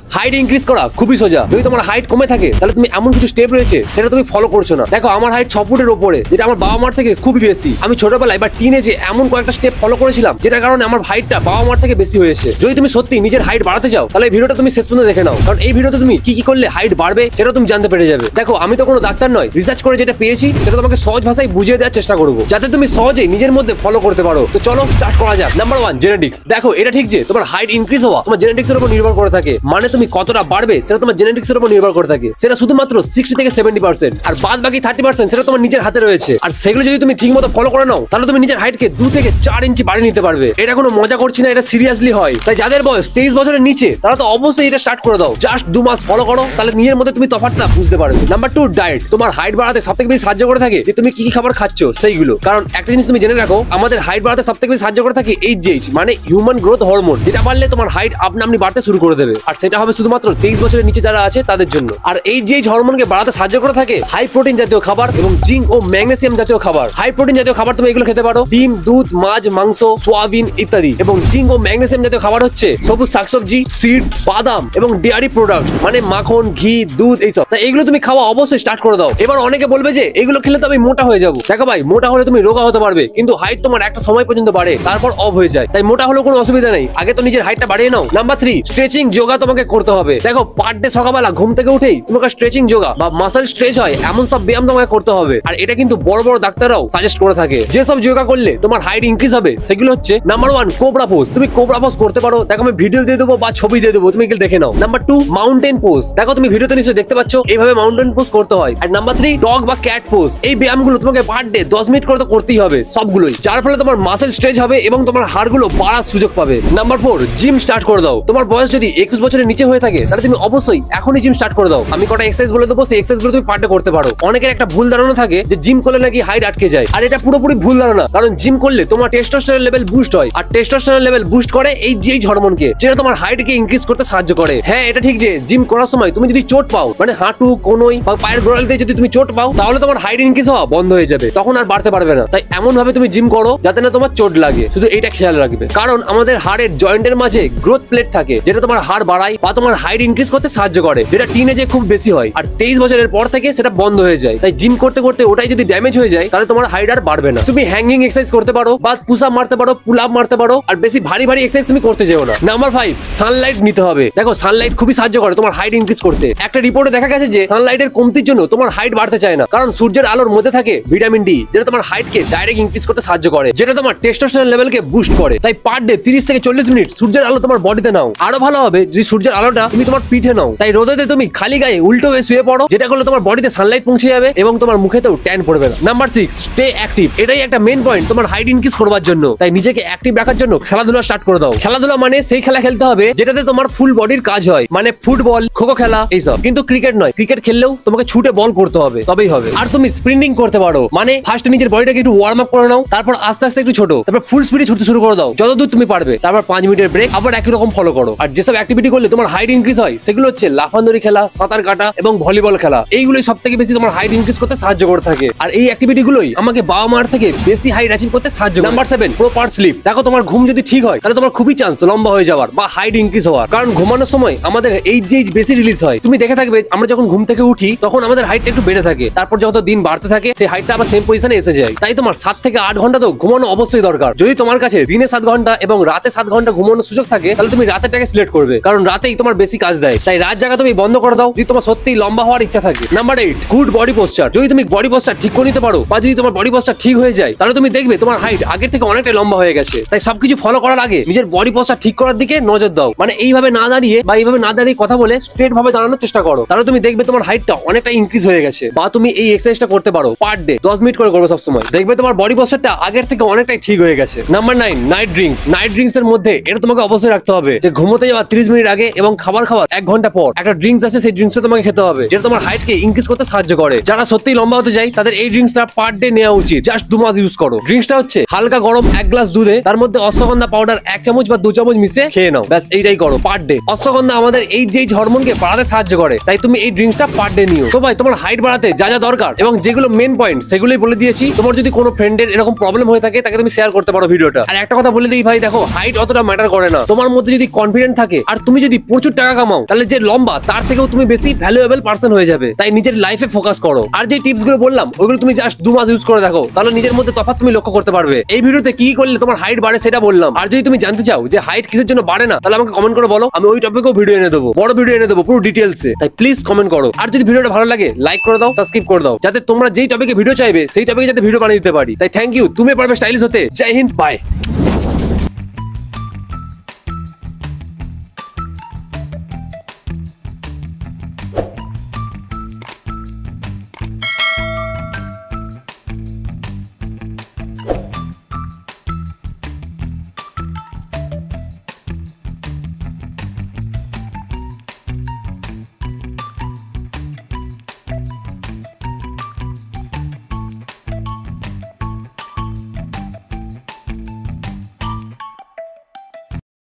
Height increase করা খুবই সোজা। যদি তোমার হাইট কমে থাকে তাহলে তুমি এমন কিছু স্টেপ রয়েছে সেটা তুমি ফলো করছো না। দেখো আমার হাইট 6 ফুটের উপরে, যেটা আমার বাবা মার থেকে খুবই বেশি। আমি ছোটবেলায় বা টিনেজে এমন কয়েকটা স্টেপ ফলো করেছিলাম যেটার কারণে আমার হাইটটা বাবা মার থেকে বেশি হয়েছে। যদি তুমি সত্যি নিজের হাইট বাড়াতে চাও তাহলে এই ভিডিওটা তুমি শেষ পর্যন্ত দেখে নাও, কারণ এই ভিডিওতে তুমি কি কি করলে হাইট বাড়বে সেটা তুমি জানতে পেরে যাবে। দেখো আমি তো কোনো ডাক্তার নয়, রিসার্চ করে যেটা পেয়েছি সেটা তোমাকে সহজ ভাষায় বুঝিয়ে দেওয়ার চেষ্টা করবো যাতে তুমি সহজেই নিজের মধ্যে ফলো করতে পারো। তো চলো স্টার্ট করা যাক। Number 1, genetics. দেখো এটা ঠিক যে তোমার হাইট ইনক্রিজ হওয়া তোমার জেনেটিক্স এর উপর নির্ভর করে থাকে, মানে তুমি কতটা বাড়বে সেটা তোমার জেনেটিক্স এর উপর নির্ভর করে থাকে। সেটা শুধুমাত্র 60 থেকে 70%, আর বাদ বাকি 30% সেটা তোমার নিজের হাতে রয়েছে। আর সেগুলো যদি তুমি ঠিকমতো ফলো করে নাও তাহলে তুমি নিজের হাইটকে 2 থেকে 4 ইঞ্চি বাড়িয়ে নিতে পারবে। এটা কোনো মজা করছি না, এটা সিরিয়াসলি হয়। তাই যাদের বয়স 23 বছরের নিচে তারা তো অবশ্যই এটা স্টার্ট করে দাও। জাস্ট 2 মাস ফলো করো, তাহলে নিজের মধ্যে তুমি তফাৎটা বুঝতে পারবে। Number 2, diet. তোমার হাইট বাড়াতে সবথেকে বেশি সাহায্য করে থাকে যে তুমি কি কি খাবার খাচ্ছ সেইগুলো। কারণ একটা জিনিস তুমি জেনে রাখো, আমাদের হাইট বাড়াতে সবথেকে বেশি সাহায্য করে থাকে এইচজিএইচ, মানে হিউম্যান গ্রোথ হরমোন, যেটা বাড়লে তোমার হাইট আপনা আপনি বাড়তে শুরু করে দেবে। আর সেটা হবে শুধুমাত্র 23 বছরের নিচে যারা আছে তাদের জন্য। আর এইচজিএইচ হরমোনকে বাড়াতে সাহায্য করে থাকে হাই প্রোটিন জাতীয় খাবার এবং জিঙ্ক ও ম্যাগনেসিয়াম জাতীয় খাবার। হাই প্রোটিন জাতীয় খাবার তুমি এগুলো খেতে পারো: ডিম, দুধ, মাছ, মাংস, সোয়াবিন ইত্যাদি। এবং জিঙ্ক ও ম্যাগনেসিয়াম জাতীয় খাবার হচ্ছে সবুজ শাকসবজি, সিডস, বাদাম এবং ডেয়ারি প্রোডাক্টস, মানে মাখন, ঘি, দুধ, এইসব। তাই এগুলো তুমি খাওয়া অবশ্যই স্টার্ট করে দাও। এবার অনেকে বলবে যে এগুলো খেলে তো আমি মোটা হয়ে যাবো। দেখো ভাই, মোটা হলে তুমি রোগা হতে পারবে, কিন্তু হাইট তোমার একটা সময় পর্যন্ত বাড়ে, তারপর অফ হয়ে যায়। তাই মোটা হলেও কোনো অসুবিধা নেই, আগে তো নিজের হাইটটা বাড়িয়ে নাও। নাম্বার 3, স্ট্রেচিং যোগা তোমাকে করতে হবে। দেখো পার ডে সকালবেলা ঘুম থেকে উঠেই তোমাকে স্ট্রেচিং যোগা বা মাসল স্ট্রেচ হয় এমন সব ব্যায়াম তোমাকে করতে হবে। আর এটা কিন্তু বড় বড় ডাক্তাররাও সাজেস্ট করে থাকে। যেসব যোগা করলে তোমার হাইট ইনক্রিজ হবে সেগুলো হচ্ছে: নাম্বার 1, কোবরা পোজ। তুমি কোবরা পোজ করতে পারো। দেখো আমি ভিডিও দিয়ে দেবো বা ছবি দিয়ে দেবো, তুমি এগুলো দেখে নাও। Number 2, mountain pose. দেখো তুমি ভিডিওতে নিশ্চয়ই দেখতে পাচ্ছ এইভাবে মাউন্টেন পোজ করতে হয়। আর নাম্বার 3, ডগ বা ক্যাট পোজ। এই ব্যায়ামগুলো তোমাকে পার ডে 10 মিনিট করে তো করতেই হবে সবগুলোই, যার ফলে তোমার মাসল স্ট্রেচ হবে এবং তোমার হাড়গুলো বাড়ার সুযোগ পাবে। নাম্বার 4, জিম স্টার্ট করে দাও। তোমার বয়স যদি 21 বছরের নিচে হয়ে থাকে তাহলে তুমি অবশ্যই এখনই জিম স্টার্ট করে দাও। আমি কটা এক্সারসাইজ বলে দেবো, সেই এক্সারসাইজগুলো তুমি পার ডে করতে পারো। অনেকের একটা ভুল ধারণা থাকে যে জিম করলে নাকি হাইট আটকে যায়, আর এটা পুরোপুরি ভুল ধারণা। কারণ জিম করলে তোমার টেস্টোস্টেরন লেভেল বুস্ট হয়, আর টেস্টোস্টেরন লেভেল বুস্ট করে এইচজিএইচ হরমোনকে, যেটা তোমার হাইটকে ইনক্রিজ করতে সাহায্য করে। হ্যাঁ এটা ঠিক যে জিম করার সময় তুমি যদি চোট পাও, মানে হাঁটু, কোনোই বা পায়ের গোড়ালিতে যদি তুমি চোট পাও, তাহলে তোমার হাইট ইনক্রিজ হওয়া বন্ধ হয়ে যাবে, তখন আর বাড়তে পারবে না। তাই এমন ভাবে তুমি জিম করো যাতে না তোমার চোট লাগে, শুধু এটা খেয়াল রাখবে। কারণ আমাদের হাড়ের জয়েন্টের মাঝে গ্রোথ প্লেট থাকে, যেটা তোমার হাড় বাড়ায় বা তোমার হাইট ইনক্রিজ করতে সাহায্য করে, যেটা টিনেজে খুব বেশি হয়। আর 23 বছরের পর থেকে সেটা বন্ধ হয়ে যায়। তাই জিম করতে করতে ওটাই যদি ড্যামেজ হয়ে যায় তাহলে তোমার হাইট আর বাড়বে না। তুমি হ্যাঙ্গিং এক্সারসাইজ করতে পারো, বা পুশ আপ মারতে পারো, পুল আপ মারতে পারো, আর বেশি ভারী ভারী এক্সারসাইজ তুমি করতে যেও না। নাম্বার 5, সানলাইট নিতে হবে। দেখো সানলাইট খুবই সাহায্য করে তোমার হাইট ইনক্রিজ করতে। একটা রিপোর্টে দেখা গেছে যে সানলাইটের কমতির জন্য তোমার হাইট বাড়তে চায় না, কারণ সূর্যের আলোর মধ্যে থাকে ভিটামিন ডি, যেটা তোমার হাইটকে ডাইরেক্ট ইনক্রিজ করতে সাহায্য করে, যেটা তোমার টেস্টোস্টেরন লেভেলকে বুস্ট করে। তাই পার ডে 30 থেকে 40 মিনিট সূর্যের আলো তোমার বডিতে নাও। আরো ভালো হবে যদি সূর্যের আলোটা তুমি তোমার পিঠে নাও। তাই রোদেতে তুমি খালি গায়ে উল্টো হয়ে শুয়ে পড়ো, যেটা করলে তোমার বডিতে সানলাইট পৌঁছে যাবে এবং তোমার মুখেতেও ট্যান পড়বে না। Number 6, stay active. এটাই একটা মেইন পয়েন্ট তোমার হাইট ইনক্রিজ করবার জন্য। তাই নিজেকে অ্যাক্টিভ রাখার জন্য খেলাধুলা স্টার্ট করে দাও। খেলাধুলা মানে সেই খেলা খেলতে হবে যেটাতে তোমার ফুল বডির কাজ হয়, মানে ফুটবল, খোখো খেলা, এইসব। কিন্তু ক্রিকেট নয়, ক্রিকেট খেললেও তোমাকে ছুটে বল করতে হবে, তবেই হবে। আর তুমি স্প্রিন্টিং করতে পারো, মানে ফার্স্ট নিজের বডিটাকে একটু ওয়ার্ম আপ করে নাও, তারপর আস্তে আস্তে একটু ছোট, তারপর ফুল স্পিডে ছুটতে শুরু করে দাও যতদূর তুমি পারবে, তারপর 5 মিনিটের ব্রেক, আবার একই রকম ফলো করো। আর যেসব অ্যাক্টিভিটি করলে তোমার হাইট ইনক্রিজ হয় সেগুলো হচ্ছে লাফান্দড়ি খেলা, সাঁতার কাটা এবং ভলিবল খেলা। এইগুলোই সব থেকে বেশি তোমার হাইট ইনক্রিজ করতে সাহায্য করে থাকে। আর এই অ্যাক্টিভিটি গুলোই আমাকে বাবা মার থেকে বেশি হাইট অ্যাচিভ করতে সাহায্য করে। Number 7, proper slip. দেখো তোমার ঘুম যদি ঠিক হয় তাহলে তোমার খুবই চান্স লম্বা হয়ে যাওয়ার বা হাইট ইনক্রিজ হওয়ার, কারণ ঘুমানোর সময় আমাদের এইচজিএইচ বেশি রিলিজ হয়। তুমি দেখে থাকবে আমরা যখন ঘুম থেকে উঠি তখন আমাদের হাইটটা একটু বেড়ে থাকে, তারপর যত দিন বাড়তে থাকে সেই হাইটটা আবার সেম পজিশনে এসে যায়। তাই তোমার 7 থেকে 8 ঘন্টা তো ঘুমানো অবশ্যই দরকার। যদি তোমার কাছে দিনে 7 ঘন্টা এবং রাতে 7 ঘন্টা ঘুমানোর সুযোগ থাকে তাহলে তুমি রাতেরটাকে সিলেক্ট করবে, কারণ রাতেই তোমার বেশি কাজ দেয়। তাই রাত জায়গা তুমি বন্ধ করে দাও যদি তোমার সত্যিই লম্বা হওয়ার ইচ্ছা থাকে। Number 8, good body poster. যদি তুমি বডি পোস্টার ঠিক করে নিতে পারো বা যদি তোমার বডি পোস্টার ঠিক হয়ে যায় তাহলে তুমি দেখবে তোমার হাইট আগের থেকে অনেকটা লম্বা হয়ে গেছে। তাই সবকিছু ফলো করার আগে নিজের বডি পোস্টার ঠিক করার দিকে নজর দাও, মানে এইভাবে না দাঁড়িয়ে বা এইভাবে না দাঁড়িয়ে কথা বলে স্ট্রেট ভাবে দাঁড়ানোর চেষ্টা করো, তাহলে তুমি দেখবে তোমার হাইটটা অনেকটা ইনক্রিজ হয়ে গেছে। বা তুমি এই এক্সারসাইজটা করতে পারো পার ডে 10 মিনিট করে করবে সবসময়, দেখবে তোমার বডি পোস্টারটা আগের থেকে অনেকটাই ঠিক হয়ে গেছে। Number 9, night drinks. Night drinks এর মধ্যে এটা তোমাকে অবশ্যই রাখতে হবে যে ঘুমোতে যাওয়ার 30 মিনিট আগে এবং খাবার খাওয়ার 1 ঘন্টা পর একটা ড্রিঙ্কস আছে, সেই ড্রিঙ্কসটা তোমাকে খেতে হবে, যেটা তোমার হাইটকে ইনক্রিজ করতে সাহায্য করে। যারা সত্যিই লম্বা হতে চায় তাদের এই ড্রিঙ্কসটা পার ডে নেওয়া উচিত। জাস্ট 2 মাস ইউজ করো। ড্রিঙ্কসটা হচ্ছে হালকা গরম 1 গ্লাস দুধে তার মধ্যে অশ্বগন্ধা পাউডার 1 চামচ বা 2 চামচ মিশিয়ে খেয়ে নাও, ব্যাস এইটাই করো পার ডে। অশ্বগন্ধা আমাদের এইচজিএইচ হরমোনকে বাড়াতে সাহায্য করে, তাই তুমি এই ড্রিঙ্কসটা পার ডে নিও। তো ভাই তোমার হাইট বাড়াতে যা যা দরকার এবং যেগুলো মেন পয়েন্ট সেগুলোই বলে দিয়েছি। তোমার যদি কোনো ফ্রেন্ডের এরকম প্রবলেম হয়ে থাকে তাকে তুমি শেয়ার করতে পারো ভিডিওটা। আর একটা কথা বলে দিই ভাই, দেখো হাইট অতটা ম্যাটার করে না। তোমার মধ্যে যদি কনফিডেন্ট থাকে আর তুমি যদি প্রচুর প্রচুর টাকা কামাও, তাহলে যে লম্বা তার থেকেও তুমি বেশি ভ্যালুয়েবল পার্সন হয়ে যাবে। তাই নিজের লাইফে ফোকাস করো। আর যে টিপস গুলো বললাম ওইগুলো তুমি জাস্ট 2 মাস ইউজ করে দেখো, তাহলে নিজের মধ্যে তফাৎ তুমি লক্ষ্য করতে পারবে। এই ভিডিওতে কি করলে তোমার হাইট বাড়ে সেটা বললাম। আর যদি তুমি জানতে চাও যে হাইট কিসের জন্য বাড়ে না, তাহলে আমাকে কমেন্ট করে বলো, আমি ওই টপিকেও ভিডিও এনে দেবো, বড় ভিডিও এনে দেবো পুরো ডিটেলসে। তাই প্লিজ কমেন্ট করো। আর যদি ভিডিওটা ভালো লাগে লাইক করে দাও, সাবস্ক্রাইব করে দাও, যাতে তোমরা যেই টপিকে ভিডিও চাইবে সেই টপিকে যাতে ভিডিও বানিয়ে দিতে পারি। তাই থ্যাংক ইউ, তুমি পারবে স্টাইলিশ হতে। জয় হিন্দ, বাই।